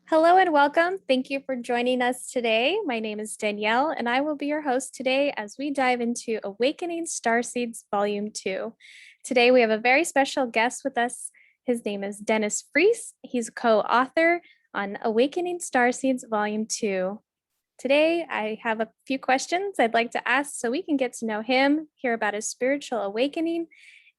Hello and welcome. Thank you for joining us today. My name is Danielle, and I will be your host today as we dive into Awakening Starseeds Volume 2. Today, we have a very special guest with us. His name is Dennis Fries. He's a co author on Awakening Starseeds Volume 2. Today, I have a few questions I'd like to ask so we can get to know him, hear about his spiritual awakening,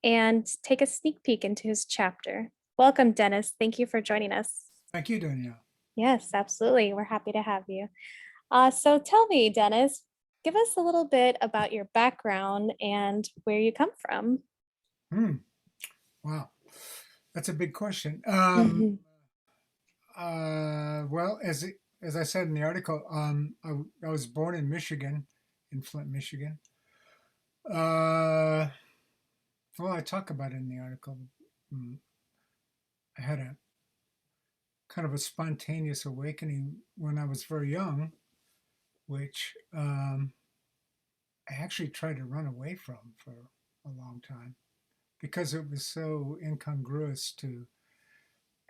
and take a sneak peek into his chapter. Welcome, Dennis. Thank you for joining us. Thank you, Danielle. Yes, absolutely. We're happy to have you. So tell me, Dennis, give us a little bit about your background and where you come from. Hmm. Wow, that's a big question. Mhm. Well, as I said in the article, I was born in Michigan, in Flint, Michigan. Uh, well, I talk about it in the article. Mm, I had a kind of a spontaneous awakening when I was very young, which I actually tried to run away from for a long time because it was so incongruous to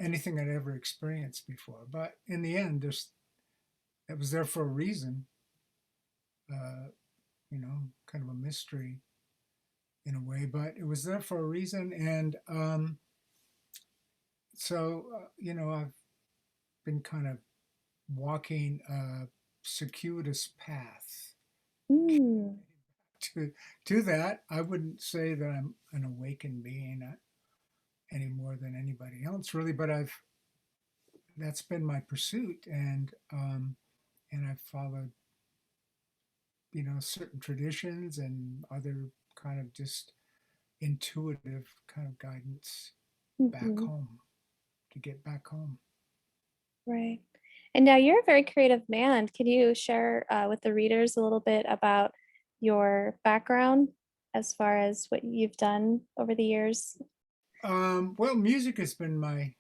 anything I'd ever experienced before. But in the end, it was there for a reason. Uh, kind of a mystery in a way, but it was there for a reason. And I've been kind of walking a circuitous path Mm, to to that. I wouldn't say that I'm an awakened being any more than anybody else, really. But I've that's been my pursuit, and I've followed certain traditions and other kind of just intuitive kind of guidance back mhm, home to get back home. right. And now you're a very creative man. Can you share with the readers a little bit about your background as far as what you've done over the years? Well, music has been my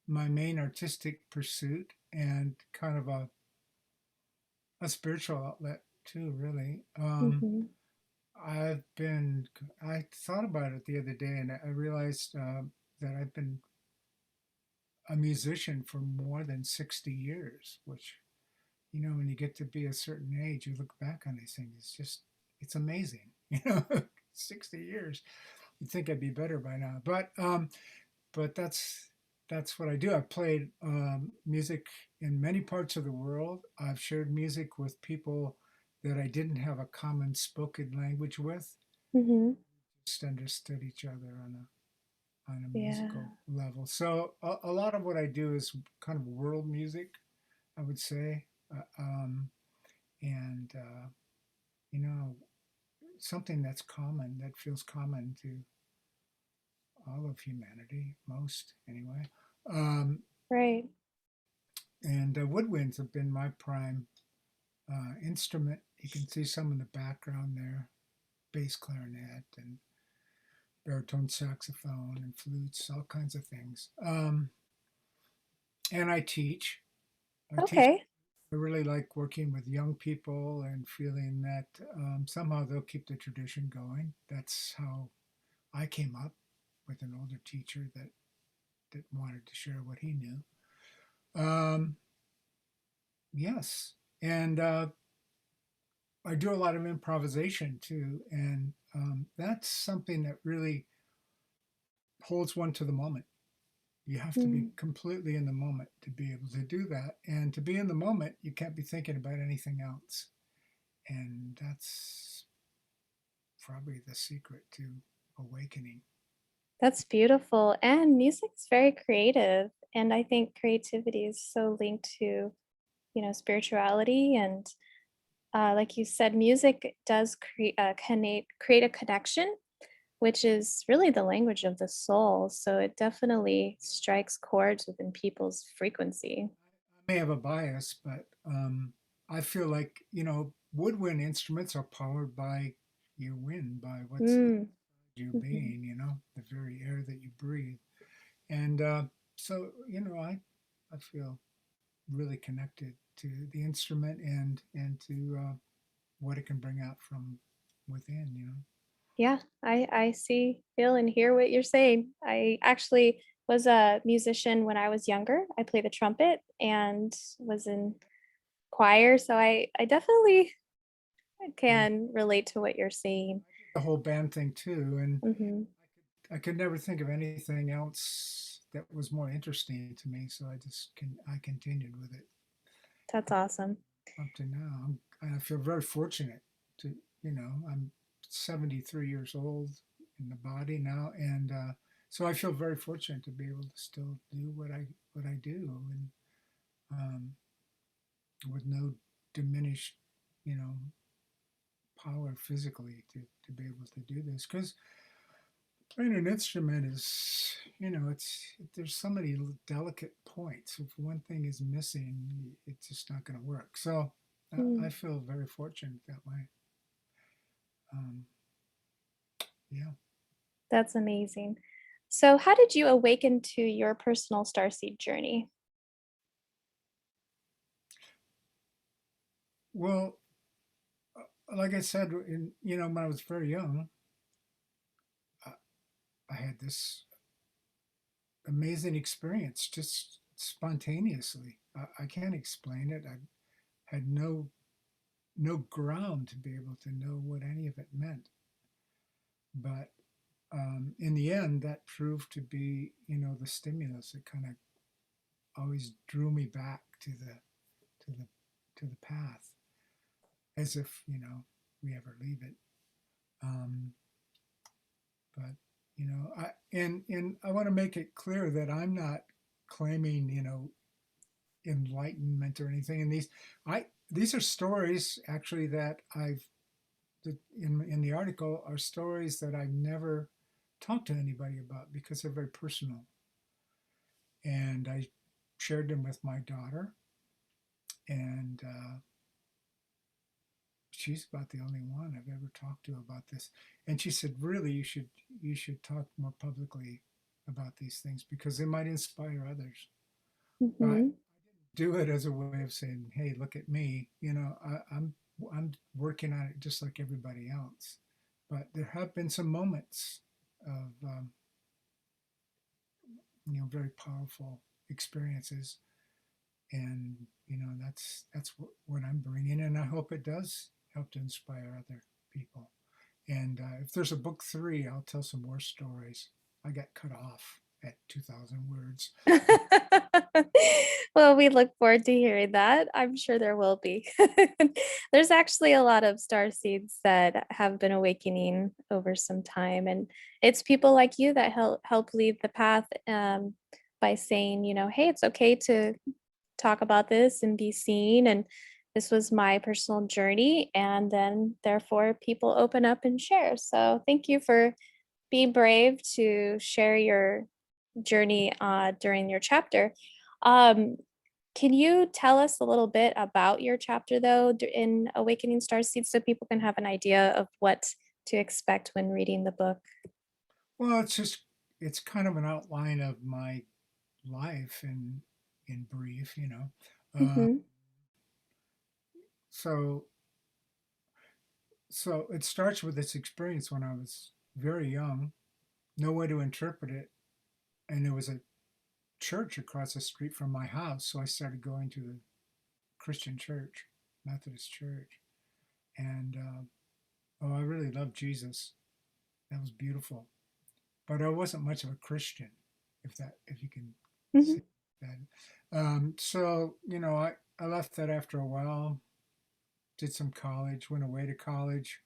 main artistic pursuit and kind of a spiritual outlet too, really. Hmm. I thought about it the other day, and I realized that I've been a musician for more than 60 years, which, when you get to be a certain age, you look back on these things. It's amazing, 60 years. You'd think I'd be better by now, but that's what I do. I've played music in many parts of the world. I've shared music with people that I didn't have a common spoken language with. Hmm. Just understood each other on a Yeah, musical level. So a lot of what I do is kind of world music, I would say, and you know something that's common, that feels common to all of humanity, most anyway. Um, right. and woodwinds have been my prime instrument. You can see some in the background there: bass clarinet and baritone saxophone and flutes, all kinds of things. And I teach. I teach. Okay. I really like working with young people and feeling that somehow they'll keep the tradition going. That's how I came up with an older teacher that wanted to share what he knew. Um, yes, and I do a lot of improvisation too, and that's something that really holds one to the moment. You have to be Mm. completely in the moment to be able to do that, and to be in the moment, you can't be thinking about anything else, and that's probably the secret to awakening. That's beautiful. And music's very creative. And I think creativity is so linked to, spirituality. And like you said, music does create a connection, which is really the language of the soul. So it definitely strikes chords within people's frequency. I may have a bias, but I feel like woodwind instruments are powered by your wind, by what's Mm. you Mhm. being, the very air that you breathe. And so, I feel really connected to the instrument and to what it can bring out from within. Yeah, I see, feel, and hear what you're saying. I actually was a musician when I was younger. I play the trumpet and was in choir, so I definitely Yeah. can relate to what you're saying. I did the whole band thing too, and Mhm. I could never think of anything else that was more interesting to me. So I continued with it That's awesome. up to now. I feel very fortunate to, I'm 73 years old in the body now, and so I feel very fortunate to be able to still do what I do, and um, with no diminished, you know, power physically to be able to do this. Because playing an instrument is, there's so many delicate points. If one thing is missing, it's just not going to work. So I Mm, feel very fortunate that way. Um, yeah. that's amazing. So, how did you awaken to your personal starseed journey? Well, like I said, when I was very young, I, I had this amazing experience just spontaneously. I can't explain it. I had no ground to be able to know what any of it meant. But in the end, that proved to be, the stimulus that kind of always drew me back to the to the path, as if we ever leave it. Um, but and I want to make it clear that I'm not claiming enlightenment or anything. And these are stories actually that I've in the article are stories that I've never talked to anybody about because they're very personal. And I shared them with my daughter, and she's about the only one I've ever talked to about this. And she said, "Really, you should talk more publicly about these things because they might inspire others." I Hmm. do it as a way of saying, "Hey, look at me. I'm working on it just like everybody else." But there have been some moments of very powerful experiences, and that's what I'm bringing, and I hope it does help to inspire other people. And if there's a book three, I'll tell some more stories. I got cut off at 2,000 words. Well, we look forward to hearing that. I'm sure there will be. There's actually a lot of star seeds that have been awakening over some time, and it's people like you that help lead the path by saying, hey, it's okay to talk about this and be seen. And this was my personal journey, and then therefore people open up and share. So thank you for being brave to share your journey during your chapter. Um, can you tell us a little bit about your chapter, though, in Awakening Starseeds, so people can have an idea of what to expect when reading the book? Well, it's kind of an outline of my life in brief. Uh, Hmm. so so it starts with this experience when I was very young, no way to interpret it, and there was a church across the street from my house, so I started going to the Christian church, Methodist church, and oh, I really loved Jesus. That was beautiful, but I wasn't much of a Christian, if you can say Hmm. that. So I left that after a while, did some college, went away to college.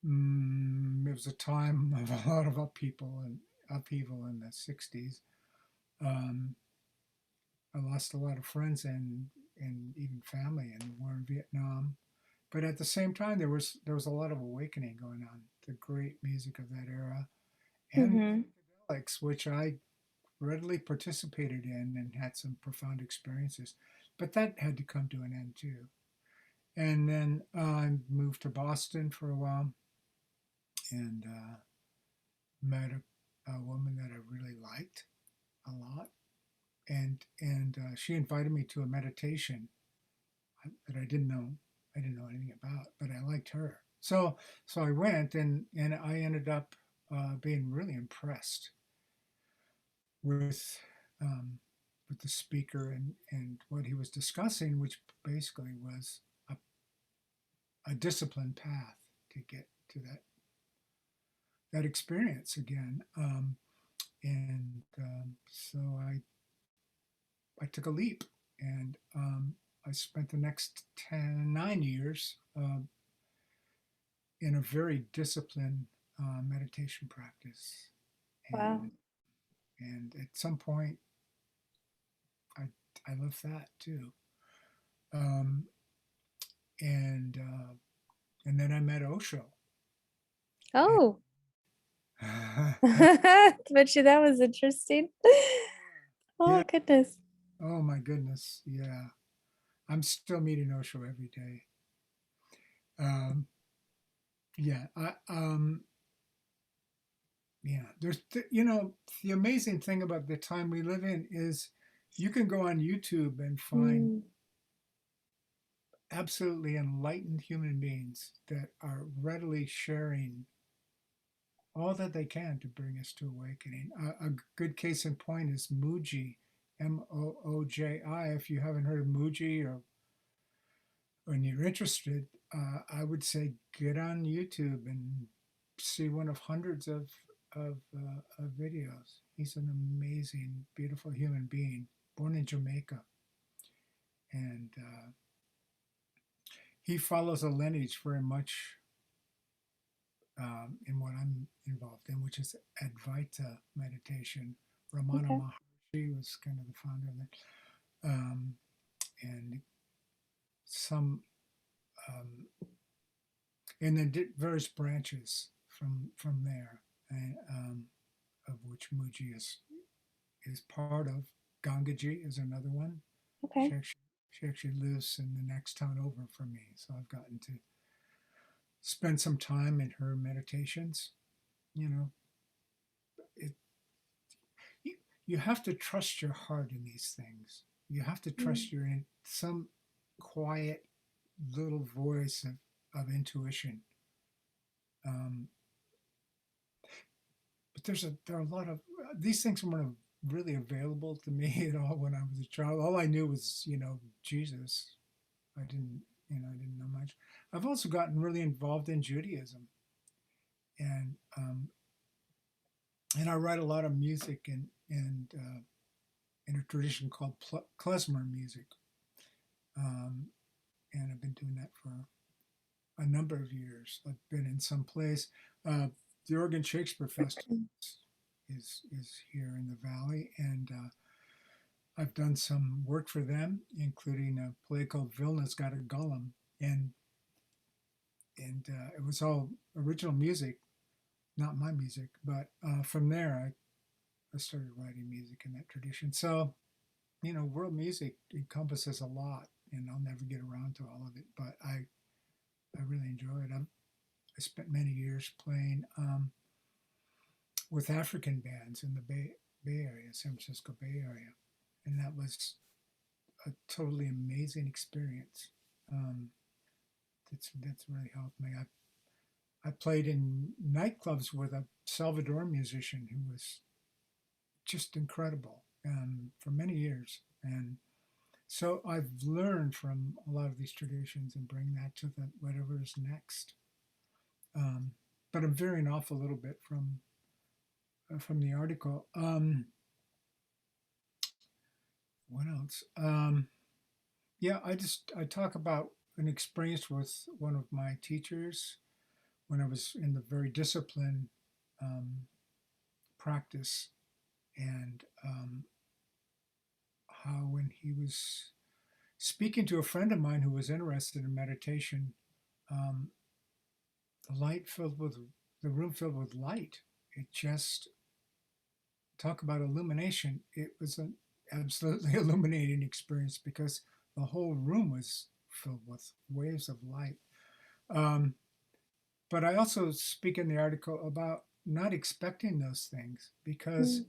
It was a time of a lot of upheaval in the '60s. Um, I lost a lot of friends and even family in the war in Vietnam. But at the same time, there was a lot of awakening going on. The great music of that era and Hmm. psychedelics, which I readily participated in and had some profound experiences. But that had to come to an end too. And then I moved to Boston for a while and met a woman that I really liked a lot, and she invited me to a meditation that I didn't know anything about, but I liked her. So I went, and I ended up being really impressed with um, with the speaker and what he was discussing, which basically was a, a disciplined path to get to that experience again. And so I took a leap, and I spent the next 9 years in a very disciplined meditation practice, and Wow. and at some point I I left that too, um, and then I met Osho. And, Oh, bet you that was interesting. yeah, Oh, goodness. oh my goodness, yeah, I'm still meeting Osho every day. Um, yeah, yeah. The amazing thing about the time we live in is you can go on YouTube and find Mm, absolutely enlightened human beings that are readily sharing all that they can to bring us to awakening. A good case in point is Mooji, Mooji. If you haven't heard of Mooji, or when you're interested, I would say get on YouTube and see one of hundreds of videos. He's an amazing, beautiful human being, born in Jamaica, and he follows a lineage very much in what I'm involved in, which is Advaita meditation. Ramana okay. Maharshi was kind of the founder of that, and some, um, and then various branches from there, and, of which Muji is part of. Gangaji is another one. Okay. She actually lives in the next town over from me, so I've gotten to spend some time in her meditations. You know, it you, you have to trust your heart in these things. You have to Mm, trust your in some quiet little voice of intuition. Um, but there are a lot of these things weren't really available to me at all when I was a child. All I knew was Jesus. I didn't know much. I've also gotten really involved in Judaism, and and I write a lot of music and in a tradition called klezmer music, um, and I've been doing that for a number of years. I've been in some place. Uh, the Oregon Shakespeare Festival is here in the valley, and I've done some work for them, including a play called Vilna's Got a Golem, and and it was all original music, not my music. But from there, I started writing music in that tradition. So world music encompasses a lot, and I'll never get around to all of it. But I really enjoy it. I spent many years playing with African bands in the Bay Area, San Francisco Bay Area, and that was a totally amazing experience. Um, that's really helped me. I played in nightclubs with a Salvadoran musician who was just incredible for many years, and so I've learned from a lot of these traditions and bring that to whatever is next. Um, but I'm veering off a little bit from the article. What else? Yeah, I talk about an experience with one of my teachers when I was in the very disciplined um, practice, and how when he was speaking to a friend of mine who was interested in meditation, um, the light filled with the room filled with light. It just talk about illumination. It was an absolutely illuminating experience because the whole room was filled with waves of light. Um, but I also speak in the article about not expecting those things because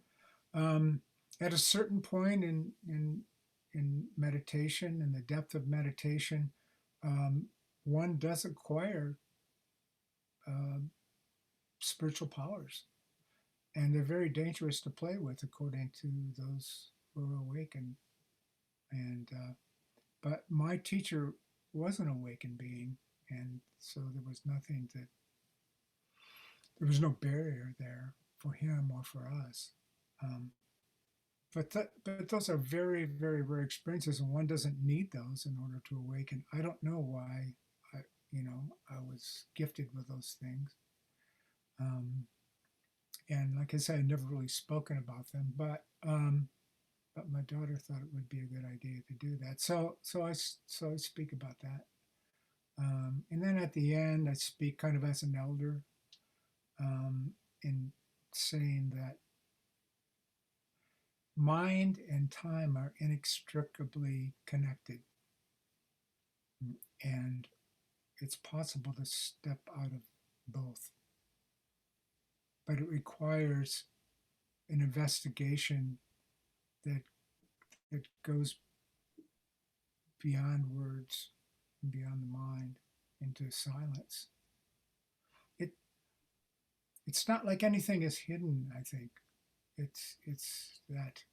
mm, um, at a certain point in meditation, in the depth of meditation, um, one does acquire uh, spiritual powers, and they're very dangerous to play with, according to those who are awakened. And but my teacher was an awakened being, and so there was no barrier there for him or for us. Um, but those are very, very rare experiences, and one doesn't need those in order to awaken. I don't know why I, I was gifted with those things. Um, and like I said, I'd never really spoken about them, but my daughter thought it would be a good idea to do that. So I speak about that. And then at the end, I speak kind of as an elder, um, in saying that mind and time are inextricably connected, and it's possible to step out of both, but it requires an investigation that that goes beyond words and beyond the mind into silence. It it's not like anything is hidden, I think. It's that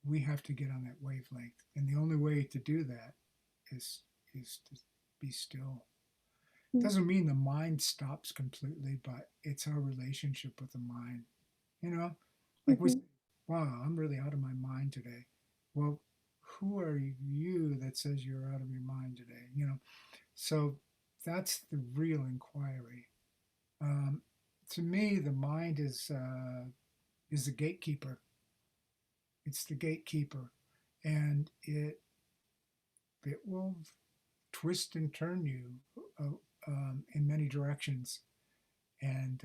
we have to get on that wavelength. And the only way to do that is is to be still. Doesn't mean the mind stops completely, but it's our relationship with the mind. You know, like we say, Mm-hmm. wow, I'm really out of my mind today. Well, who are you that says you're out of your mind today? So that's the real inquiry. Um, to me, the mind is the gatekeeper. It's the gatekeeper, and it will twist and turn you in many directions. And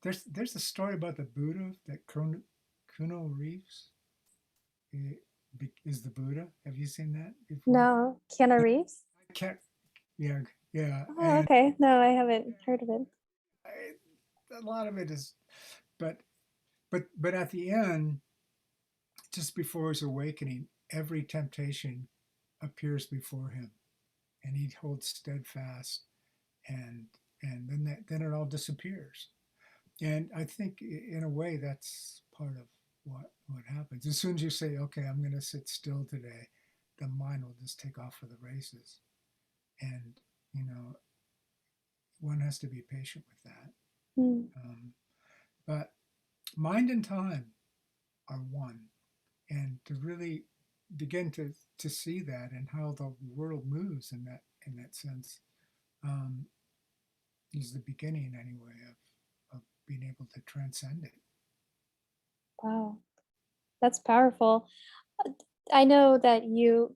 there's a story about the Buddha that Kuno Reeves is the Buddha. Have you seen that before? No, Keanu Yeah, Reeves. I can't. Yeah, yeah, Oh, and okay. No, I haven't heard of it. a lot of it is, but but at the end, just before his awakening, every temptation appears before him, and he holds steadfast, and then it all disappears. And I think in a way that's part of what happens. As soon as you say, "Okay, I'm going to sit still today," the mind will just take off for the races. And you know, one has to be patient with that. Mm. But mind and time are one, and to really begin to see that and how the world moves in that sense, um, is the beginning anyway of being able to transcend it. Wow, that's powerful. Uh, I know that you,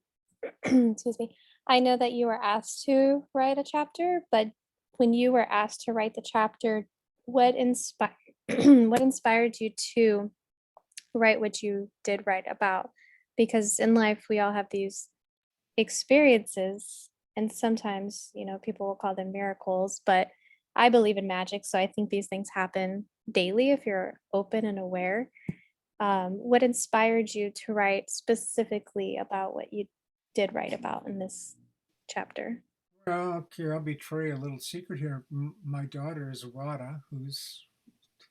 excuse me, I know that you were asked to write a chapter, but when you were asked to write the chapter, what inspired what inspired you to write what you did write about? Because in life we all have these experiences, and sometimes, people will call them miracles, but I believe in magic, so I think these things happen daily if you're open and aware. What inspired you to write specifically about what you did write about in this chapter? Well, okay, I'll betray a little secret here. My daughter is Rada, who's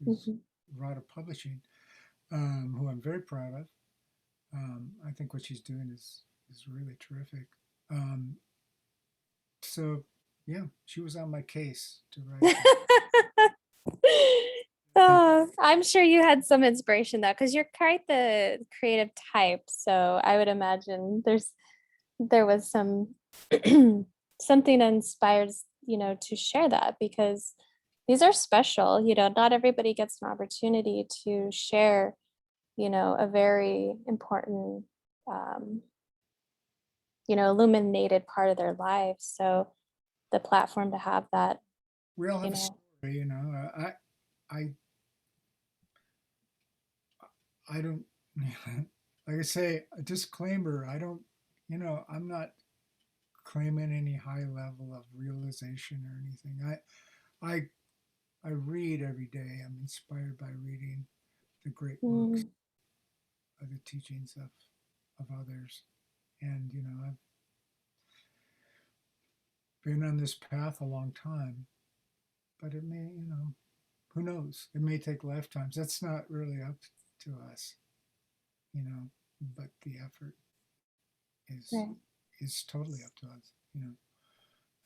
Mhm. Rada Publishing, who I'm very proud of. I think what she's doing is really terrific. Um, so yeah, she was on my case to write that. And Oh, I'm sure you had some inspiration though, because you're quite the creative type. So I would imagine there was some something that inspires, to share that, because these are special. Not everybody gets an opportunity to share, a very important, um, illuminated part of their lives. So the platform to have that, we all you have a know. story. I I don't like I say a disclaimer. I don't, I'm not claiming any high level of realization or anything. I I read every day. I'm inspired by reading the great works, Mm, the teachings of others. And, I've been on this path a long time, but it may, who knows? It may take lifetimes. That's not really up to us, you know, but the effort is Right. is totally up to us, you know.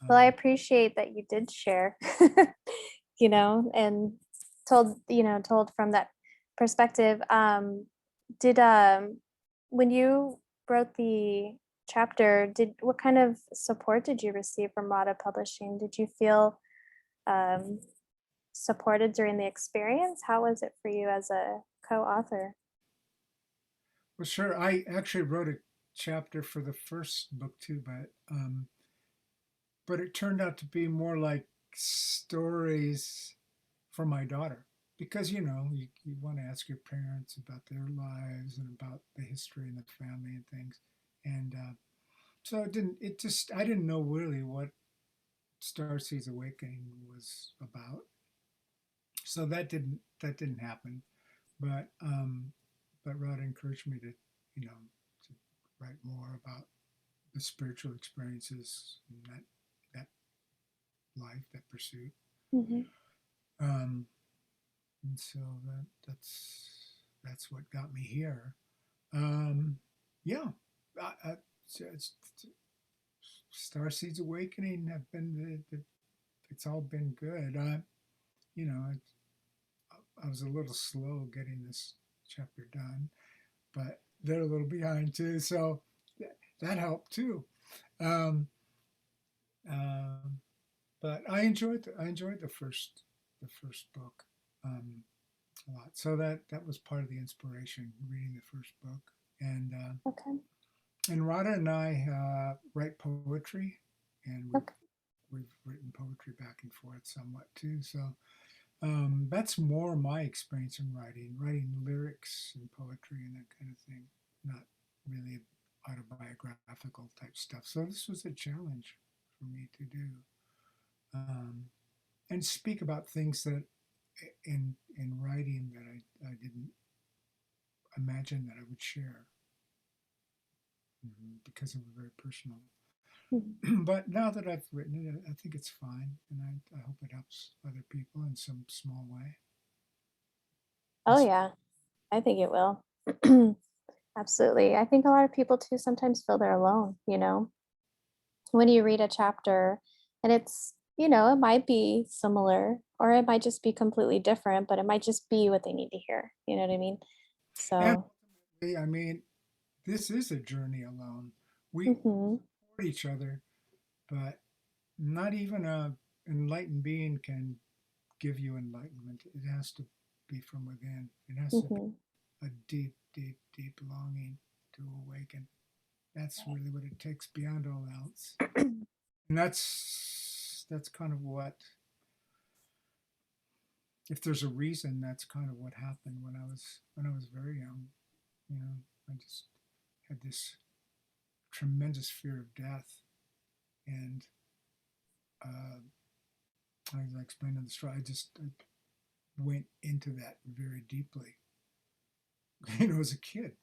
Well, I Um, appreciate that you did share, and told from that perspective. Did When you wrote the chapter, did what kind of support did you receive from Rada Publishing? Did you feel um, supported during the experience? How was it for you as a co-author? well, sure. I actually wrote a chapter for the first book too, but it turned out to be more like stories for my daughter because you want to ask your parents about their lives and about the history and the family and things, and so I didn't know really what Starseeds Awakening was about, so that didn't happen. But Rod encouraged me to to write more about the spiritual experiences and that life, that pursuit. Hmm. Um, and so that's what got me here. Um, yeah, it's Star Seeds Awakening have been it's all been good. You know, I was a little slow getting this chapter done, but they're a little behind too, so that helped too. Um, um, but I enjoyed the first book um, a lot. So that was part of the inspiration reading the first book, and uh, Okay. and Rada and I write poetry, and we've Okay. we've written poetry back and forth somewhat too. So that's more my experience in writing lyrics and poetry and that kind of thing, not really autobiographical type stuff. So this was a challenge for me to do, um, and speak about things that in writing that I didn't imagine that I would share, because they were very personal. Mhm. But now that I've written it, I think it's fine, and I hope it helps other people in some small way. Oh It's, yeah, I think it will. Absolutely. I think a lot of people too sometimes feel they're alone, when you read a chapter and it might be similar or it might just be completely different, but it might just be what they need to hear. You know what I mean? and So, ultimately, I mean, this is a journey alone. We mhm, support each other, but not even a enlightened being can give you enlightenment. It has to be from within. It has to be mhm. a deep, deep, deep longing to awaken. That's really what it takes beyond all else. And that's kind of what, if there's a reason, that's kind of what happened when I was very young. You know, I just had this tremendous fear of death, and as I explained in the story, I went into that very deeply. As a kid,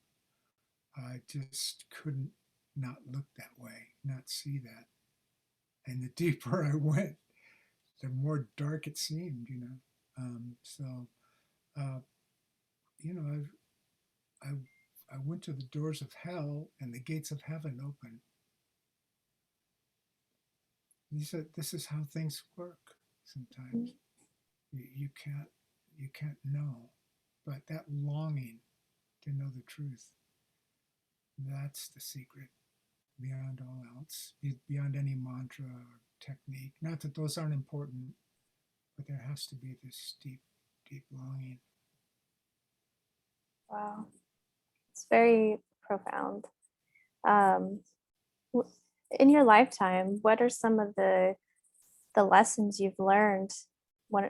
I just couldn't not look that way, not see that. And the deeper I went, the more dark it seemed. So uh, I I went to the doors of hell and the gates of heaven open. He said, "This is how things work. Sometimes you can't know, but that longing to know the truth, that's the secret beyond all else, beyond any mantra or technique. Not that those aren't important, but there has to be this deep, deep longing." Wow, it's very profound. Um, w- in your lifetime, what are some of the lessons you've learned?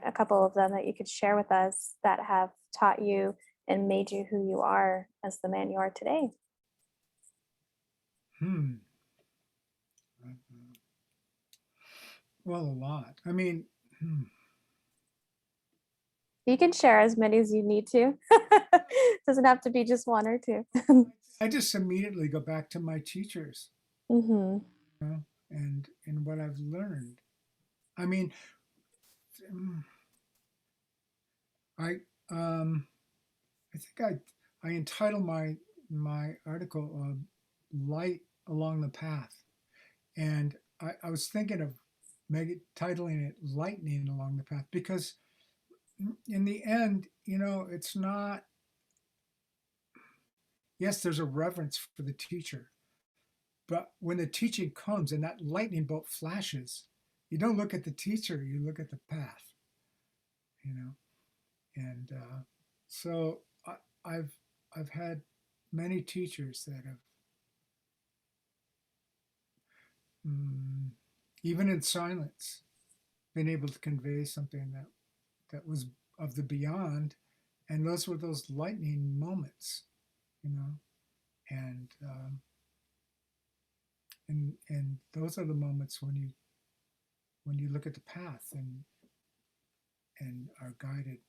A couple of them that you could share with us that have taught you and made you who you are as the man you are today. Hmm. Well, a lot. I mean, You can share as many as you need to. Doesn't have to be just one or two. I just immediately go back to my teachers, Hmm. you know, and what I've learned. I mean, I I think I entitled my article "Light Along the Path," and I was thinking of titling it "Lightning Along the Path" because in the end, it's not. Yes, there's a reverence for the teacher, but when the teaching comes and that lightning bolt flashes, you don't look at the teacher, you look at the path, you know. And so I've I've had many teachers that have, mm, even in silence, been able to convey something that was of the beyond, and those were those lightning moments, you know. And and those are the moments when you look at the path and are guided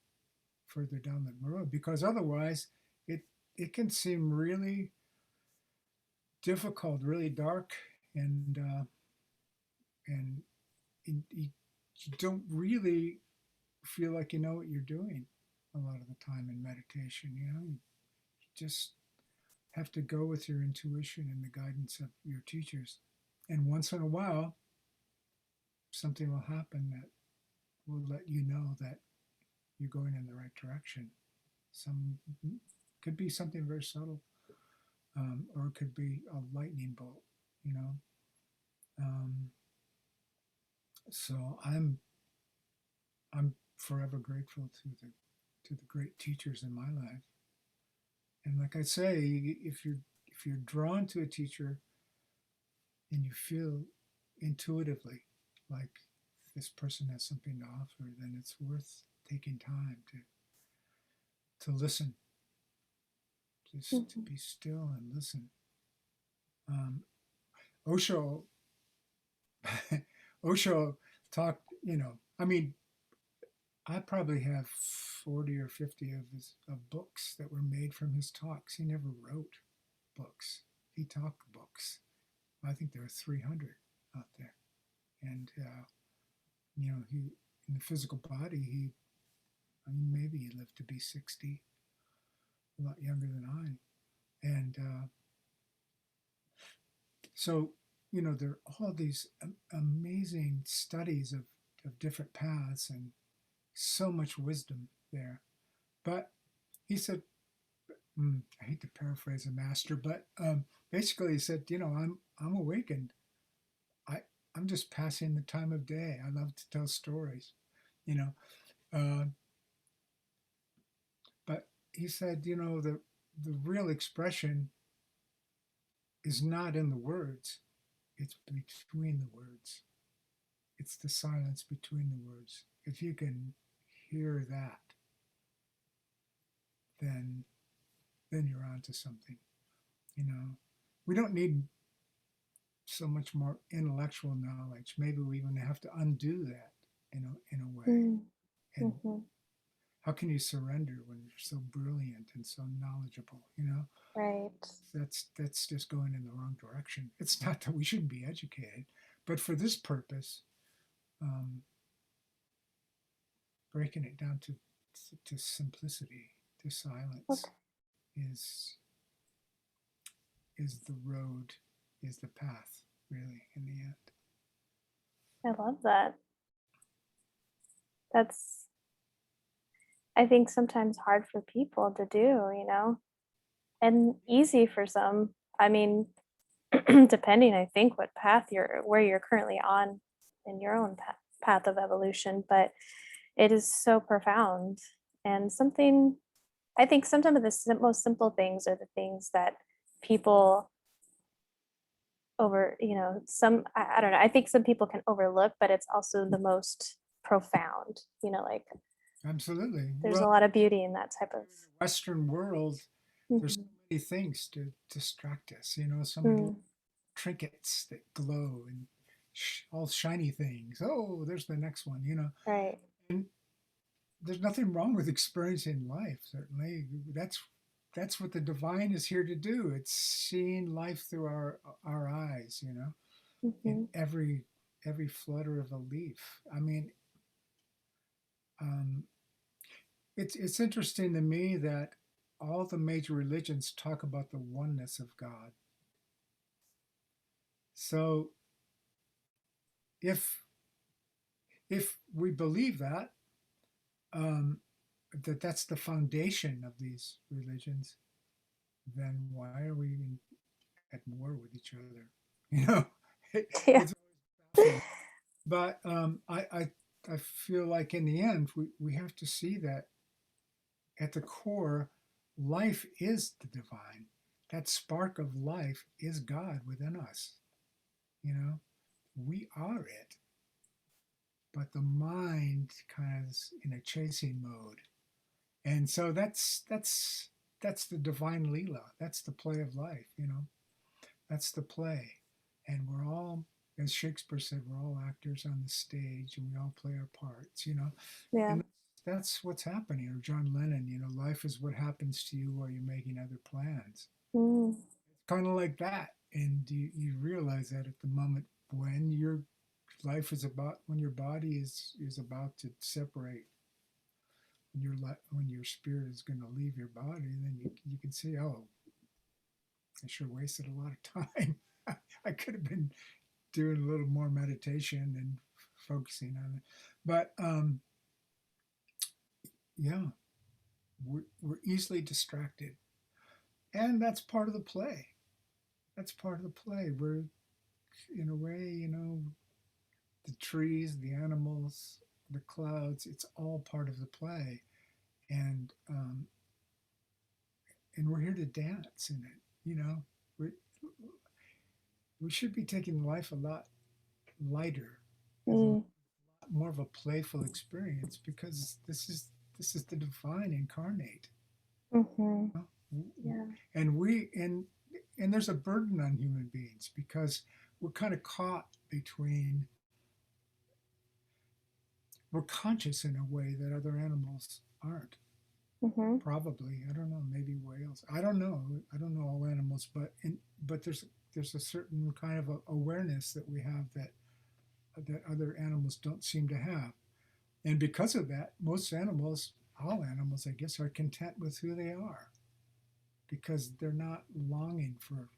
further down the road, because otherwise it it can seem really difficult, really dark, and you don't really feel like you know what you're doing a lot of the time in meditation. You just have to go with your intuition and the guidance of your teachers. And once in a while, something will happen that will let you know that you're going in the right direction. Some could be something very subtle, or it could be a lightning bolt. You know, um, so I'm forever grateful to the great teachers in my life. And like I say, if you're drawn to a teacher and you feel intuitively like this person has something to offer, then it's worth taking time to listen, just to Mhm. be still and listen. Um, Osho Osho talked, I mean, I probably have 40 or 50 of books that were made from his talks. He never wrote books. He talked books. I think there are 300 out there. And, he, in the physical body, I mean, maybe he lived to be 60, a lot younger than I. And so, there are all these amazing studies of different paths and so much wisdom there. But he said, I hate to paraphrase a master, but basically he said, I'm awakened. I I'm just passing the time of day. I love to tell stories, you know. Uh, but he said, the real expression is not in the words; it's between the words. It's the silence between the words. If you can hear that, then you're onto something. You know, we don't need so much more intellectual knowledge. Maybe we even have to undo that, in a way. Mm. And Mhm. how can you surrender when you're so brilliant and so knowledgeable? Right. That's just going in the wrong direction. It's not that we shouldn't be educated, but for this purpose, um, breaking it down to simplicity, to silence, Okay. is is the road, is the path, really, in the end. I love that. That's, I think, sometimes hard for people to do, and easy for some. I mean, depending, I think, what path where you're currently on in your own path of evolution, but it is so profound and something. I think sometimes of the most simple things are the things that people some, I don't know, I think some people can overlook, but it's also the most profound, like Absolutely. there's a Well, lot of beauty in that type of. in the Western world, there's so Mhm. many things to distract us. So many little Mm, trinkets that glow and all shiny things. Oh, there's the next one. right. And there's nothing wrong with experiencing life. Certainly, that's what the divine is here to do. It's seeing life through our eyes. In Hmm. every flutter of a leaf. I mean, um, it's interesting to me that all the major religions talk about the oneness of God. So if if we believe that, um, that that's the foundation of these religions, then why are we at war with each other? You know, Yeah. it's baffling. But I feel like in the end, we have to see that at the core, life is the divine. That spark of life is God within us. You know, we are it, but the mind kind of is in a chasing mode. And so that's the divine Leela. That's the play of life, you know. That's the play. And we're all, as Shakespeare said, we're all actors on the stage and we all play our parts, you know. Yeah. And that's what's happening. Or John Lennon, you know, life is what happens to you while you're making other plans. Mm. It's kind of like that. And you realize that at the moment when your life is about, when your body is about to separate, when your spirit is going to leave your body, then you can see, oh, I sure wasted a lot of time. I could have been doing a little more meditation and focusing on it. But yeah, we're easily distracted. And that's part of the play. That's part of the play. We're, in a way, you know, the trees, the animals, the clouds, it's all part of the play. And and we're here to dance in it, you know. We we should be taking life a lot lighter, as a lot Mm. more of a playful experience because this is the divine incarnate. Mm-hmm. You know? Yeah. And and there's a burden on human beings because we're kind of caught between, we're conscious in a way that other animals aren't. Mm-hmm. Probably, I don't know, maybe whales. I don't know all animals, but there's a certain kind of awareness that we have that other animals don't seem to have. And because of that, most animals, all animals, I guess, are content with who they are because they're not longing for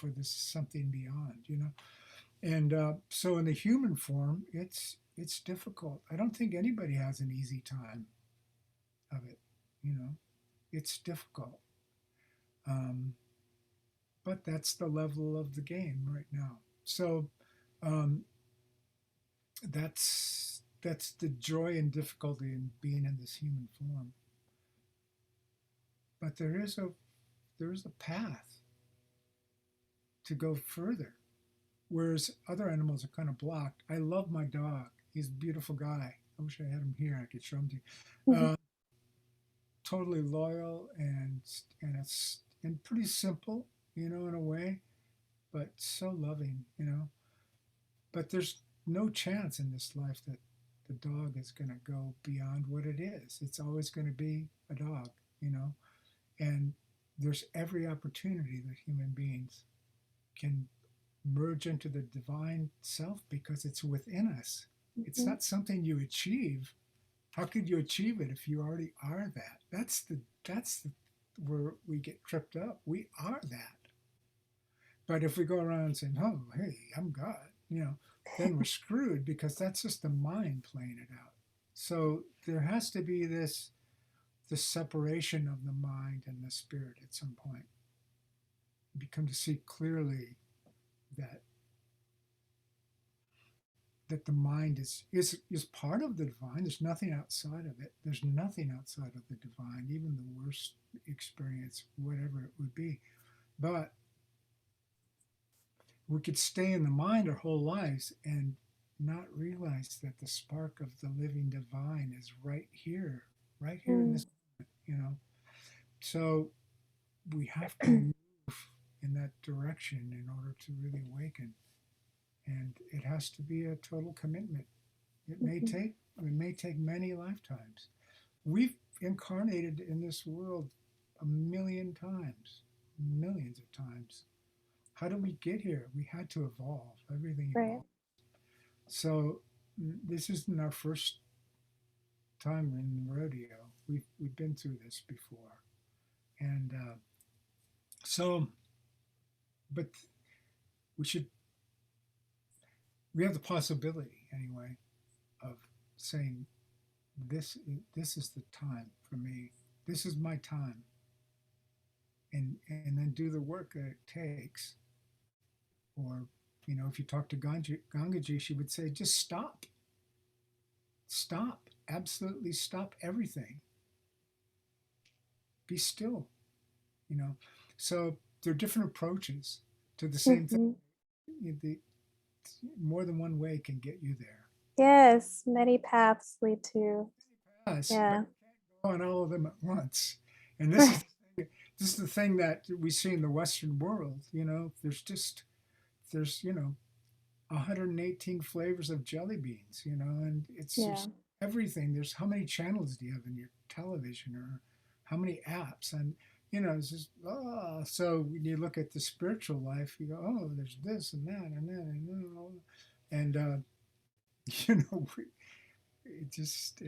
this something beyond, you know. And so in the human form, it's difficult. I don't think anybody has an easy time of it, you know. It's difficult, um, but that's the level of the game right now. So um, that's the joy and difficulty in being in this human form. But there is a path to go further, whereas other animals are kind of blocked. I love my dog. He's a beautiful guy. I wish I had him here. I could show him to you. Mm-hmm. Totally loyal and pretty simple, you know, in a way, but so loving, you know. But there's no chance in this life that the dog is going to go beyond what it is. It's always going to be a dog, you know. And there's every opportunity that human beings can merge into the divine self because it's within us. It's Mm-hmm. not something you achieve. How could you achieve it if you already are that? That's where we get tripped up. We are that. But if we go around saying, "Oh, hey, I'm God," you know, then we're screwed because that's just the mind playing it out. So there has to be this separation of the mind and the spirit at some point. You become to see clearly that the mind is part of the divine. There's nothing outside of it. There's nothing outside of the divine, even the worst experience, whatever it would be. But we could stay in the mind our whole lives and not realize that the spark of the living divine is right here in Mm. this moment, you know. So we have to move in that direction in order to really awaken. And it has to be a total commitment. It may Mm-hmm. take it may take many lifetimes. We've incarnated in this world a million times, millions of times. How did we get here? We had to evolve. Everything Right. evolved. So this isn't our first time in the rodeo. We've been through this before, and so, but we should we have the possibility anyway of saying this is the time for me. This is my time, and then do the work that it takes. Or if you talk to Gangaji, she would say, just stop, absolutely stop everything, be still. You know, so there are different approaches to the same thing. Mhm. The, more than one way can get you there. Yes, many paths lead to, Yes, but yeah. go on all of them at once. And Right. this is the thing that we see in the Western world. There's 118 flavors of jelly beans. And it's Yeah. just everything. There's how many channels do you have in your television, or how many apps? And it's just so when you look at the spiritual life, you go, oh, there's this and that and that and that. And you know, it just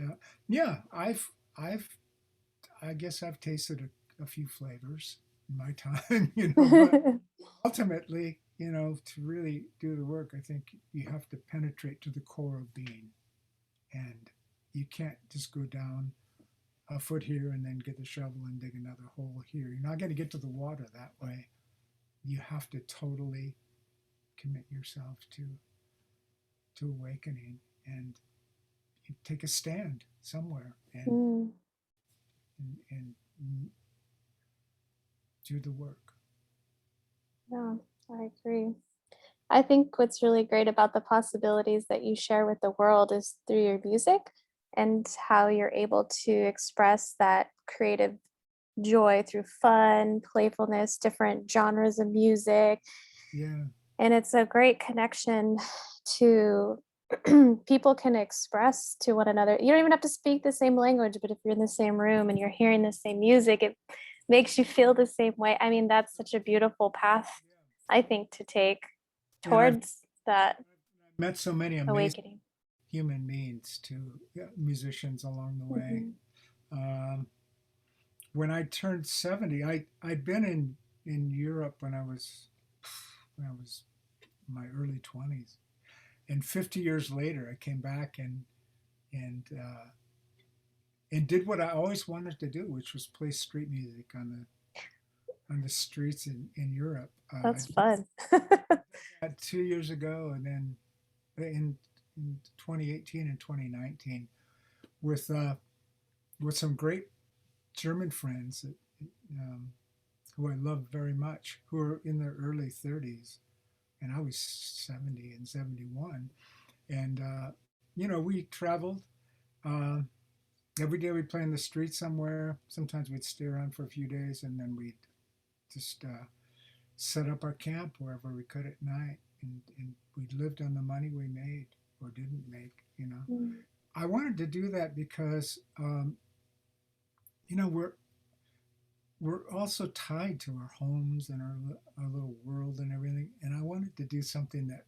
yeah, I've I guess I've tasted a few flavors in my time, but ultimately, to really do the work, I think you have to penetrate to the core of being. And you can't just go down a foot here and then get the shovel and dig another hole here. You're not going to get to the water that way. You have to totally commit yourself to awakening, and you take a stand somewhere, Mm, and do the work. yeah, I agree. I think what's really great about the possibilities that you share with the world is through your music and how you're able to express that creative joy through fun, playfulness, different genres of music. Yeah, And it's a great connection to people can express to one another. You don't even have to speak the same language, but if you're in the same room and you're hearing the same music, it makes you feel the same way. I mean, that's such a beautiful path, I think, to take and towards that I've met so many amazing awakening. human beings, to musicians along the way. Mhm. Um, when I turned 70, I'd been in Europe when I was in my early 20s, and 50 years later, I came back and did what I always wanted to do, which was play street music on the streets in Europe. I That's did fun. that 2 years ago, and then in 2018 and 2019 with some great German friends um, who I love very much, who are in their early 30s, and I was 70 and 71. And, we traveled. Uh, every day we'd play in the street somewhere. Sometimes we'd stay around for a few days, and then we'd just set up our camp wherever we could at night. And we lived on the money we made or didn't make. Mm. I wanted to do that because, we're also tied to our homes and our little world and everything. And I wanted to do something that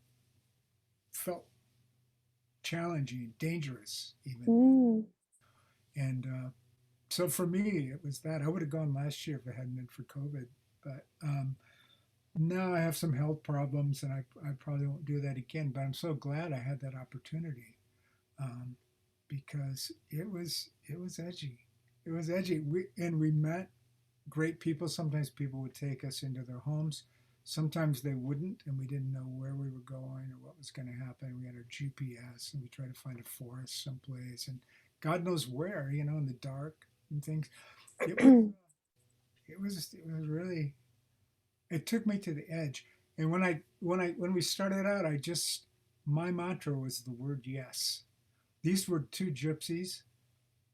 felt challenging, dangerous, even. Mm. And so for me, it was that. I would have gone last year if it hadn't been for COVID. But now I have some health problems, and I probably won't do that again. But I'm so glad I had that opportunity, um, because it was edgy. It was edgy. We met great people. Sometimes people would take us into their homes. Sometimes they wouldn't, and we didn't know where we were going or what was going to happen. We had our GPS, and we tried to find a forest someplace, and God knows where, in the dark and things. It was, it was really. It took me to the edge. And when we started out, my mantra was the word yes. These were two gypsies.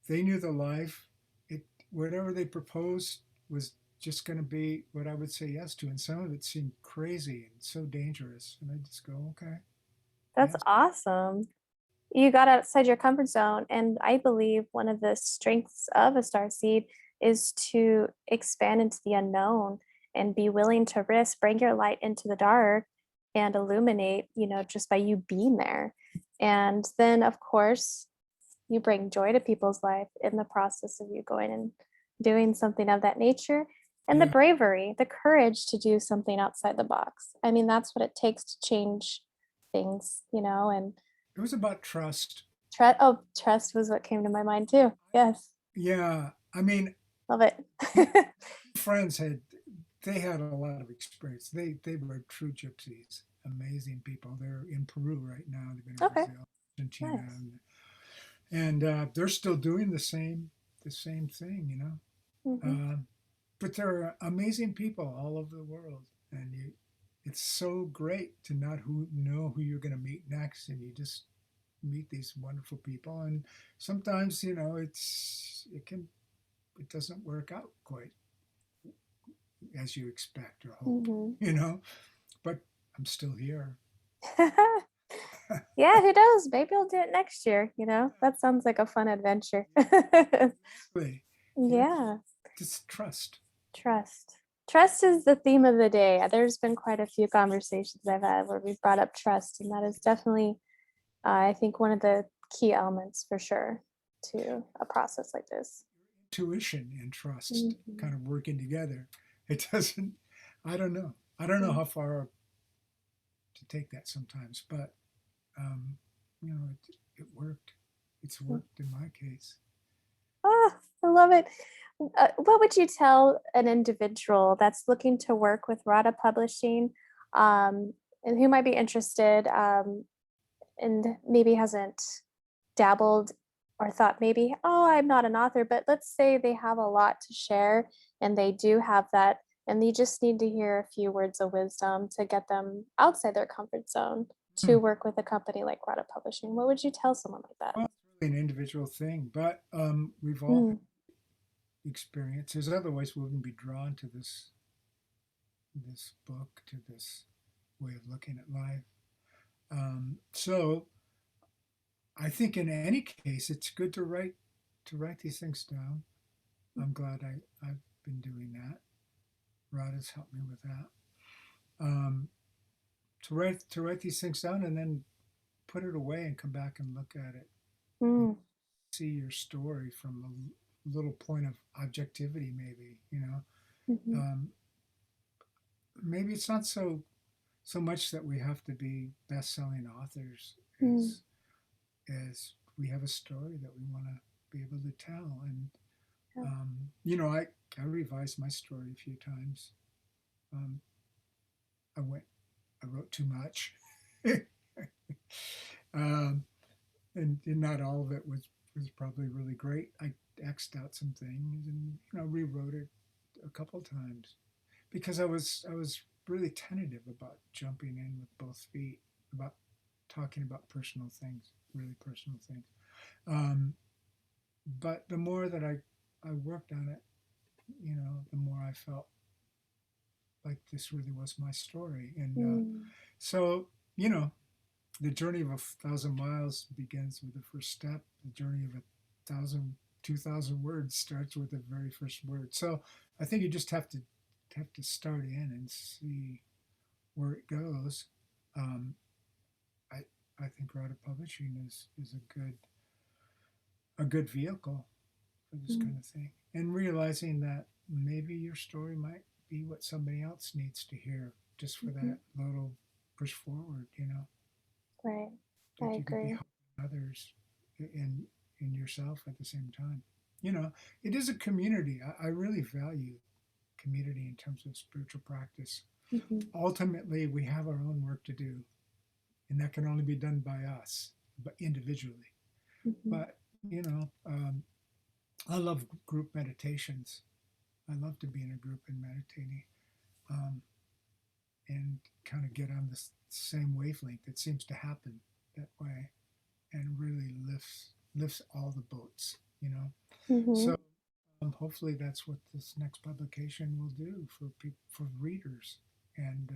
They knew the life. It Whatever they proposed was just going to be what I would say yes to, and some of it seemed crazy and so dangerous. And I just go, okay, That's yes, awesome. You got outside your comfort zone. And I believe one of the strengths of a star seed is to expand into the unknown and be willing to risk, bring your light into the dark and illuminate, just by you being there. And then, of course, you bring joy to people's life in the process of you going and doing something of that nature. And the Yeah, bravery, the courage to do something outside the box. I mean, that's what it takes to change things, and it was about trust. trust was what came to my mind too. Yes. Yeah, I mean, Love it. my friends they had a lot of experience. They were true gypsies, amazing people. They're in Peru right now. They've been in Okay. Brazil, Argentina, Nice. and they're still doing the same thing, Hmm. Uh, but they're amazing people all over the world, and it's so great to not know who you're going to meet next, and you just meet these wonderful people, and sometimes it doesn't work out quite as you expect or hope, Hmm. but I'm still here. Yeah, who knows? Maybe I'll do it next year. That sounds like a fun adventure. Exactly. Yeah, Yeah. just trust. Trust. Trust is the theme of the day. There's been quite a few conversations I've had where we've brought up trust, and that is definitely, I think, one of the key elements for sure to a process like this. Intuition and trust Mhm. kind of working together. It doesn't. I don't know. I don't know Mm. how far to take that sometimes, but um, it worked. It's worked in my case. Ah, I love it. What would you tell an individual that's looking to work with Rada Publishing, um, and who might be interested, and maybe hasn't dabbled or thought maybe, oh, I'm not an author, but let's say they have a lot to share and they do have that, and they just need to hear a few words of wisdom to get them outside their comfort zone to Hmm. work with a company like Rada Publishing. What would you tell someone like that? Well, it's really an individual thing, but we've all Mm, had experiences. Otherwise, we wouldn't be drawn to this book, to this way of looking at life. So I think in any case, it's good to write these things down. I'm glad I've been doing that. Rod has helped me with that. Um, to write these things down and then put it away and come back and look at it and mm, see your story from a little point of objectivity, maybe. mhm, Um, maybe it's not so much that we have to be best-selling authors mm, as we have a story that we want to be able to tell. And yeah. I revised my story a few times. Um, I went I wrote too much. um, and not all of it was probably really great. I xed out some things and rewrote it a couple times because I was really tentative about jumping in with both feet, about talking about personal things, really personal things. Um, but the more that I worked on it, the more I felt like this really was my story. And Mm, so, you know, the journey of 1,000 miles begins with the first step. The journey of 2,000 words starts with the very first word. So I think you just have to start in and see where it goes. Um, I I think Rada Publishing is a good vehicle for this mm, kind of thing, and realizing that maybe your story might be what somebody else needs to hear, just for mhm. that little push forward. Right. I That you could be agree. helping others in yourself at the same time. It is a community. I really value community in terms of spiritual practice. Mhm, Ultimately, we have our own work to do, and that can only be done by us, but individually. mhm, But I love group meditations. I love to be in a group and meditating, um, and kind of get on the same wavelength. It seems to happen that way, and really lifts all the boats. mhm. So hopefully that's what this next publication will do for people, for readers, and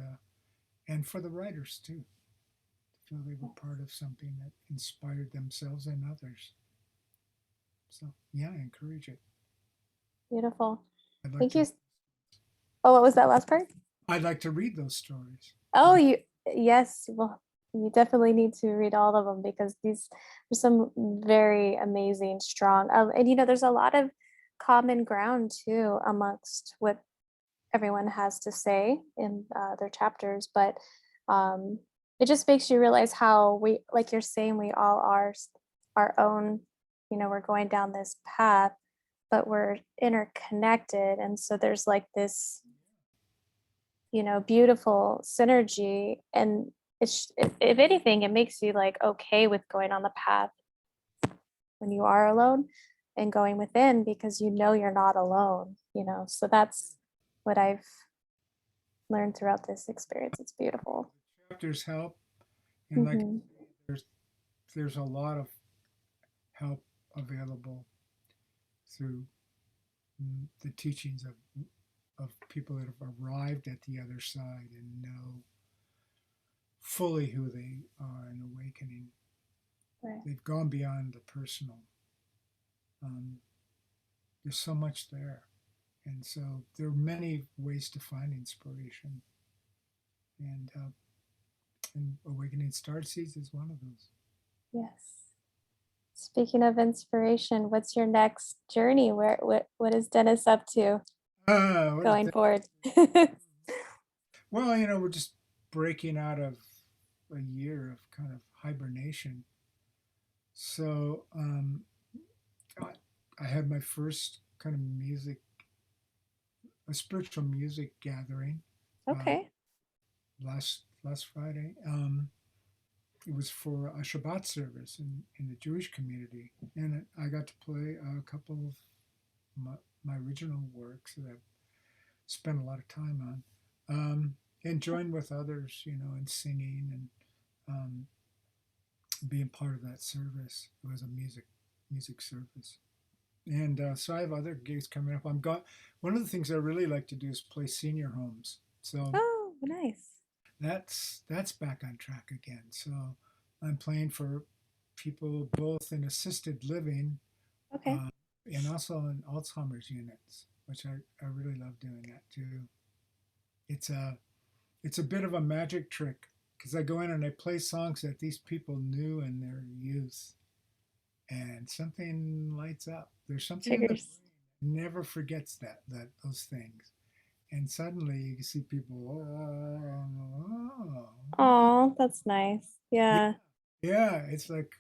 for the writers too, to feel they were part of something that inspired themselves and others. So yeah, I encourage it. Beautiful. I'd like Thank you. to Oh, what was that last part? I'd like to read those stories. Oh, yes. Well, You definitely need to read all of them because these are some very amazing, strong, and there's a lot of common ground too amongst what everyone has to say in their chapters, but um, it just makes you realize how we, like you're saying, we all are our own, we're going down this path, but we're interconnected. And so there's like this, beautiful synergy. And if anything, it makes you like okay with going on the path when you are alone and going within because you're not alone, so that's what I've learned throughout this experience. It's beautiful. Chapters help, and like Hmm. there's there's a lot of help available through the teachings of people that have arrived at the other side and know fully who they are in awakening. Right. They've gone beyond the personal. Um, there's so much there. And so there are many ways to find inspiration. And Awakening Starseeds is one of those. Yes. Speaking of inspiration, what's your next journey? What is Dennis up to What is going that? forward? Well, we're just breaking out of a year of kind of hibernation. So I, I had my first kind of a spiritual music gathering uh, Okay. last Friday. It was for a Shabbat service in the Jewish community, and I got to play a couple of my, my original works that I've spent a lot of time on, and join with others, in singing and being part of that service. It was a music service, and so I have other gigs coming up. I'm got One of the things I really like to do is play senior homes. So Oh, nice. that's back on track again. So I'm playing for people both in assisted living Okay. uh, and also in Alzheimer's units, which I really love doing that too. It's a bit of a magic trick because I go in and I play songs that these people knew in their youth, and something lights up. There's something in the Triggers. brain that never forgets that those things, and suddenly you see people. Oh, Oh, that's nice. yeah, Yeah. yeah. It's like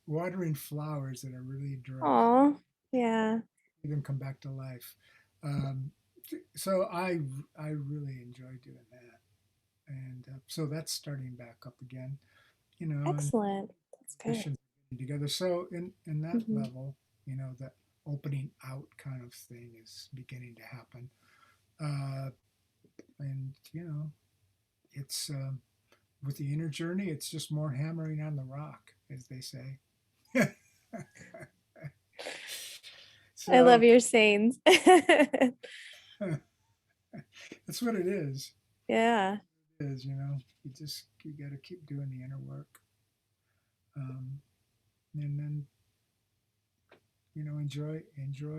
watering flowers that are really dry. Oh, yeah. See them come back to life. Um, so I really enjoy doing that, and so that's starting back up again. And Excellent. That's good. musicians getting together. So in that Hmm. level, that opening out kind of thing is beginning to happen. Uh, and it's with the inner journey, it's just more hammering on the rock, as they say. I love So your sayings. that's what it is. Yeah. It is you got to keep doing the inner work, um, and then enjoy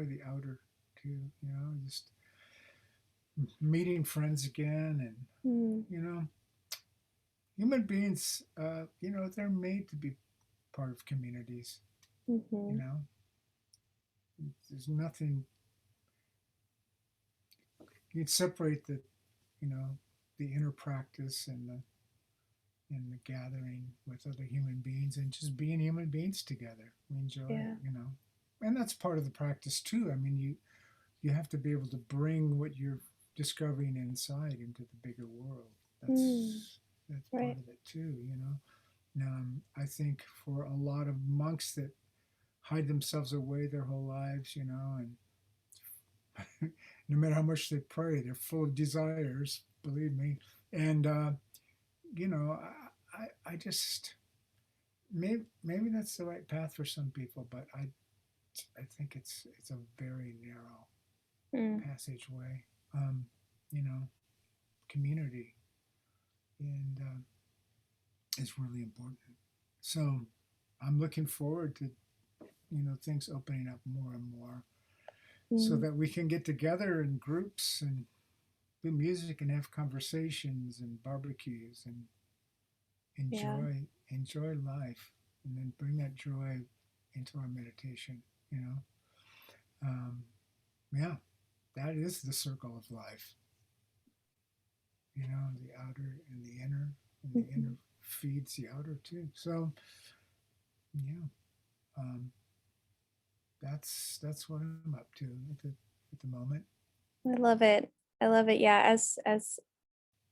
the outer too. Just meeting friends again, and Mm-hmm. you know human beings, they're made to be part of communities. you Mm-hmm. know there's nothing you can separate you know the inner practice and the gathering with other human beings and just being human beings together. We enjoy it, Yeah. and that's part of the practice too. I mean, you have to be able to bring what you're discovering inside into the bigger world. Mm, That's part right. of it too. I think for a lot of monks that hide themselves away their whole lives, and no matter how much they pray, they're full of desires, believe me. And, you know, I just, maybe that's the right path for some people, but I think it's a very narrow Mm, passageway. Um, you know, Community and is really important. So I'm looking forward to things opening up more and more, so mm, that we can get together in groups and do music and have conversations and barbecues Yeah. enjoy life, and then bring that joy into our meditation. You know, um, yeah, that is the circle of life. You know, the outer and the inner Mhm. feeds the outer too. So yeah, um, that's what I'm up to at the moment. I love it. I love it. Yeah, as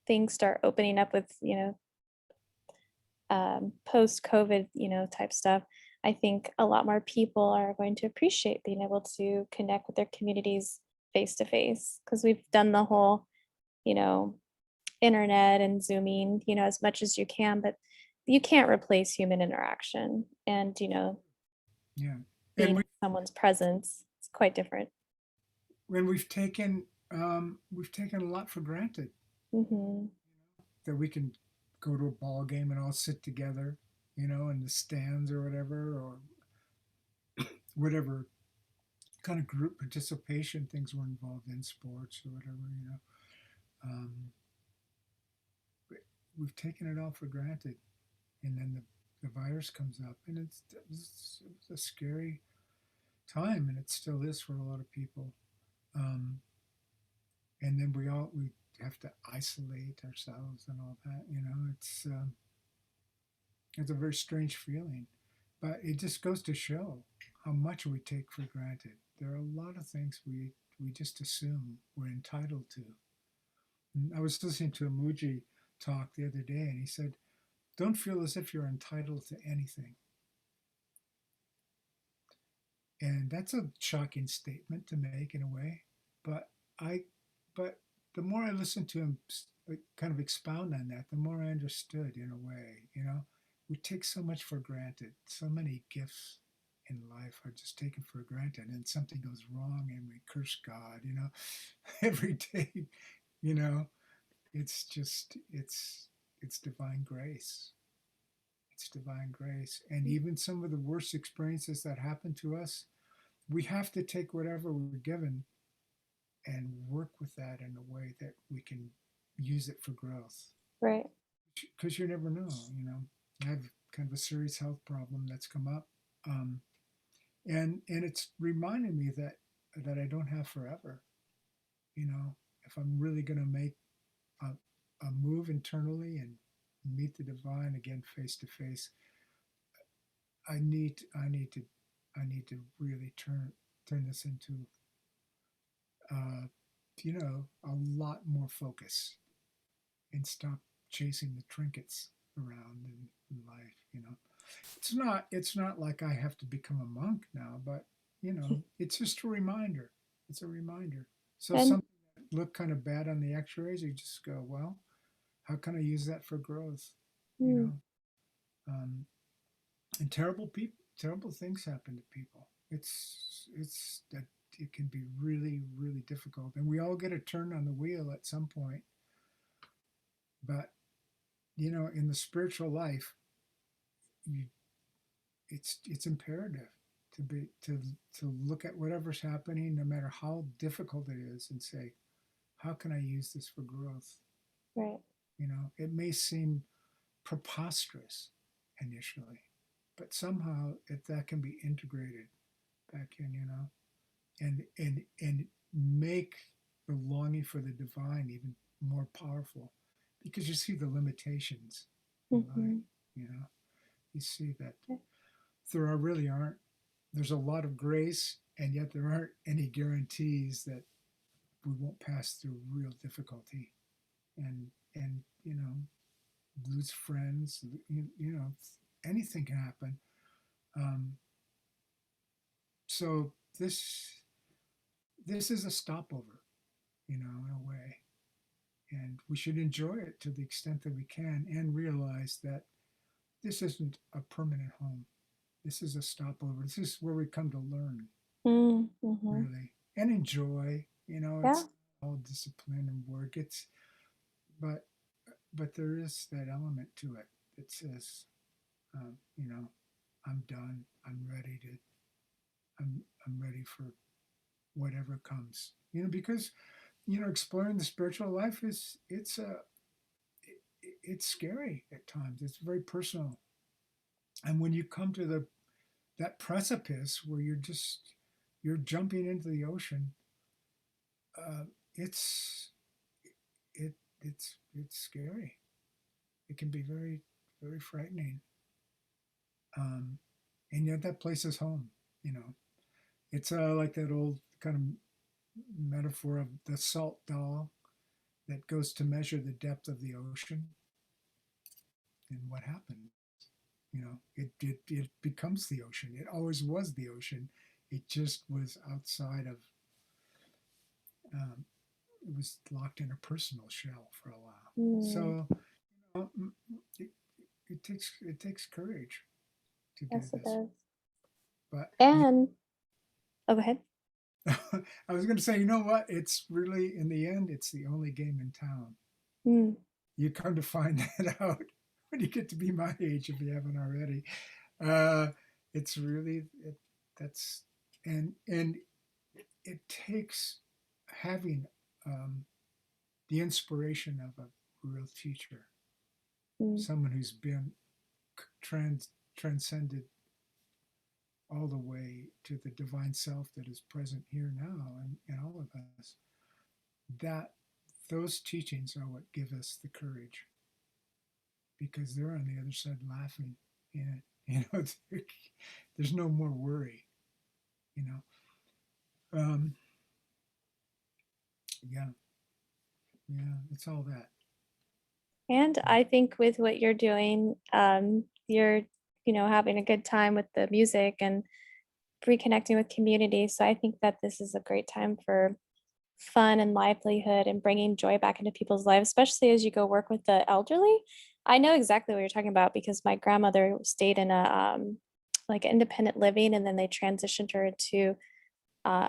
things start opening up with, post COVID, type stuff, I think a lot more people are going to appreciate being able to connect with their communities face to face because we've done the whole, you know, internet and zooming, as much as you can, but you can't replace human interaction and, Yeah, being and in someone's presence. It's quite different. we've taken a lot for granted Hmm. that we can go to a ball game and all sit together, you know, in the stands or whatever kind of group participation things were involved in sports or whatever, you know. Um, but we've taken it all for granted, and then the virus comes up, and it's a scary time, and it still is for a lot of people. Um, and then we have to isolate ourselves and all that. You know, it's a very strange feeling, but it just goes to show how much we take for granted. There are a lot of things we just assume we're entitled to. And I was listening to a Muji talk the other day, and he said, "Don't feel as if you're entitled to anything." And that's a shocking statement to make in a way, but I, but the more I listened to him like, kind of expound on that, the more I understood in a way. You know, we take so much for granted. So many gifts in life are just taken for granted, and something goes wrong, and we curse God. You know, every day. You know, it's just it's divine grace. It's divine grace, and even some of the worst experiences that happen to us, we have to take whatever we're given and work with that in a way that we can use it for growth, Right. because you never know. You know, I have kind of a serious health problem that's come up, um, and it's reminding me that I don't have forever. You know, if I'm really going to make a, a move internally and meet the divine again face to face, I need to really turn this into uh, a lot more focus and stop chasing the trinkets around in life. You know, it's not like I have to become a monk now, but you know, it's just a reminder. It's a reminder. So And something that looked kind of bad on the X-rays, you just go, well, how can I use that for growth? You mm, know, um, and terrible things happen to people. It's that it can be really difficult, and we all get a turn on the wheel at some point. But you know, in the spiritual life, you it's imperative to look at whatever's happening, no matter how difficult it is, and say, how can I use this for growth? right. You know, it may seem preposterous initially, but somehow that can be integrated back in, you know, and make the longing for the divine even more powerful, because you see the limitations in life. Hmm. You know, you see that there are really aren't there's a lot of grace, and yet there aren't any guarantees that we won't pass through real difficulty, and you know, lose friends. You know, anything can happen. Um, so this is a stopover, you know, in a way, and we should enjoy it to the extent that we can, and realize that this isn't a permanent home. This is a stopover. This is where we come to learn, Mm-hmm. really, and enjoy. You know, Yeah. it's all discipline and work. It's but there is that element to it that says, you know, I'm done. I'm ready for whatever comes. You know, because you know, exploring the spiritual life is it's scary at times. It's very personal. And when you come to the that precipice where you're jumping into the ocean, uh, it's it it's scary. It can be very very frightening. Um, and yet that place is home. You know, it's like that old kind of metaphor of the salt doll that goes to measure the depth of the ocean. And what happens? You know, it becomes the ocean. It always was the ocean. It just was outside of. Um, it was locked in a personal shell for a while. Mm, So it, it takes courage to do yes, it this. does. But yeah, And oh, go ahead. I was going to say, you know what? It's really in the end, it's the only game in town. Mm, You come to find that out when you get to be my age, if you haven't already. Uh, it's really that's and it takes having um, the inspiration of a real teacher, mm, someone who's been transcended all the way to the divine self that is present here now and in all of us. That those teachings are what give us the courage because they're on the other side laughing. And you know, there's no more worry. You know, yeah, yeah, it's all that. and I think with what you're doing, you're, having a good time with the music and reconnecting with community. So I think that this is a great time for fun and livelihood and bringing joy back into people's lives, especially as you go work with the elderly. I know exactly what you're talking about because my grandmother stayed in a like independent living, and then they transitioned her to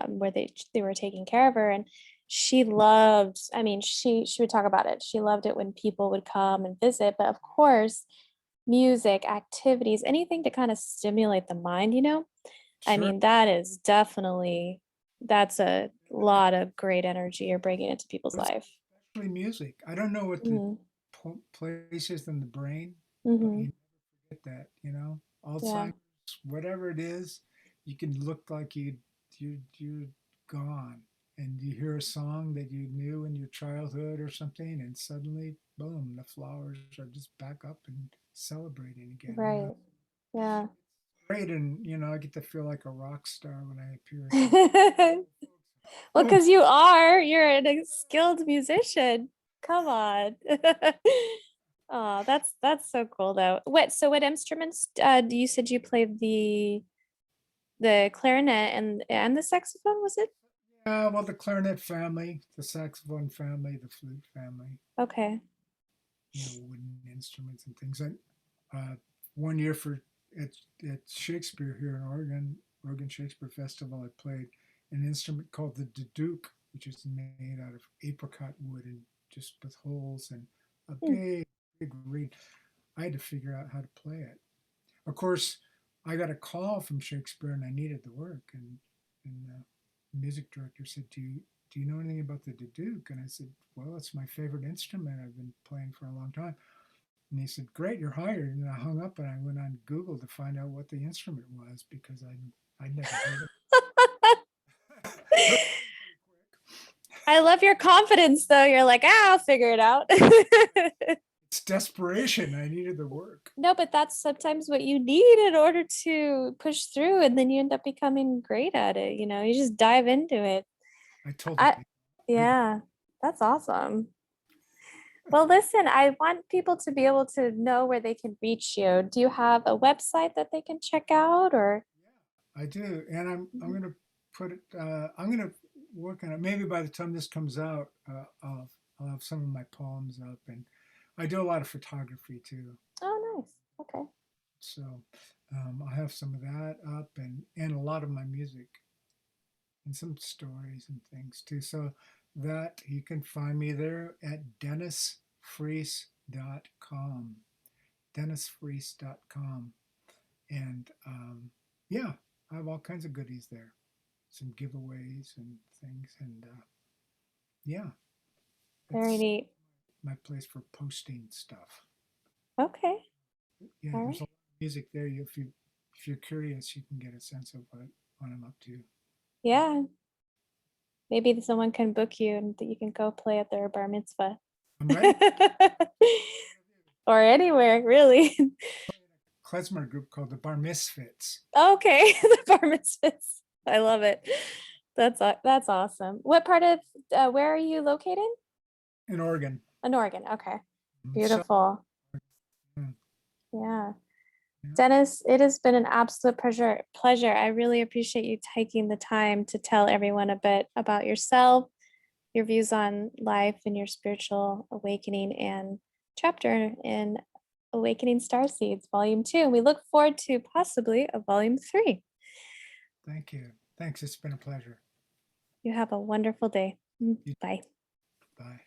where they were taking care of her, and she loved. I mean, she would talk about it. She loved it when people would come and visit, but of course, music, activities, anything to kind of stimulate the mind. I Sure. mean, that is definitely that's a lot of great energy you're bringing into people's life. Especially music. I don't know what the Mhm. place is in the brain, but Mhm. you get that. You know, Yeah. Alzheimer's, whatever it is, you can look like you're gone, and you hear a song that you knew in your childhood or something, and suddenly, boom, the flowers are just back up and celebrating again. You know, Right. Yeah. great, and you know, I get to feel like a rock star when I appear at the. Well, Oh, because you're a skilled musician. Come on. Oh, that's so cool though. What instruments do you said you played the clarinet and the saxophone, was it? yeah, well, the clarinet family, the saxophone family, the flute family, Okay. you know, wooden instruments and things. And uh, one year for at, at Shakespeare here in Oregon Shakespeare Festival, I played an instrument called the duduk, which is made out of apricot wood and just with holes and a Hmm. big reed. I had to figure out how to play it. Of course, I got a call from Shakespeare and I needed the work, and the music director said, do you know anything about the duduk?" And I said, "Well, it's my favorite instrument. I've been playing for a long time." And he said, "Great, you're hired." And I hung up and I went on Google to find out what the instrument was because I'd never heard of it. I love your confidence though. You're like, I'll figure it out. It's desperation. I needed the work. No, but that's sometimes what you need in order to push through, and then you end up becoming great at it. You just dive into it. I told the I, people do that. yeah, that's awesome. Well, listen, I want people to be able to know where they can reach you. Do you have a website that they can check out or? Yeah, I do, and I'm Mhm. gonna put it. I'm gonna work on it. Maybe by the time this comes out, I'll have some of my poems up, and I do a lot of photography too. Oh, nice. Okay. So I'll have some of that up, and a lot of my music and some stories and things too. So that you can find me there at dennisfreese.com. dennisfreese.com. And yeah, I have all kinds of goodies there, some giveaways and things. And yeah, Very that's neat. my place for posting stuff. Okay. Yeah, All there's a right. lot of music there. If you're curious, you can get a sense of what I'm up to. Yeah. Maybe someone can book you and that you can go play at their bar mitzvah. I'm ready. Or anywhere, really. Klezmer group called the Bar Misfits Okay. The bar mitzvahs. I love it. That's awesome. What part of where are you located? in Oregon. In Oregon. Okay. So, Beautiful. mm, Yeah. yeah, Dennis, it has been an absolute pleasure. I really appreciate you taking the time to tell everyone a bit about yourself, your views on life and your spiritual awakening and chapter in Awakening Starseeds, Volume 2. And we look forward to possibly a Volume 3. thank you. Thanks. It's been a pleasure. You have a wonderful day. You- Bye. Bye.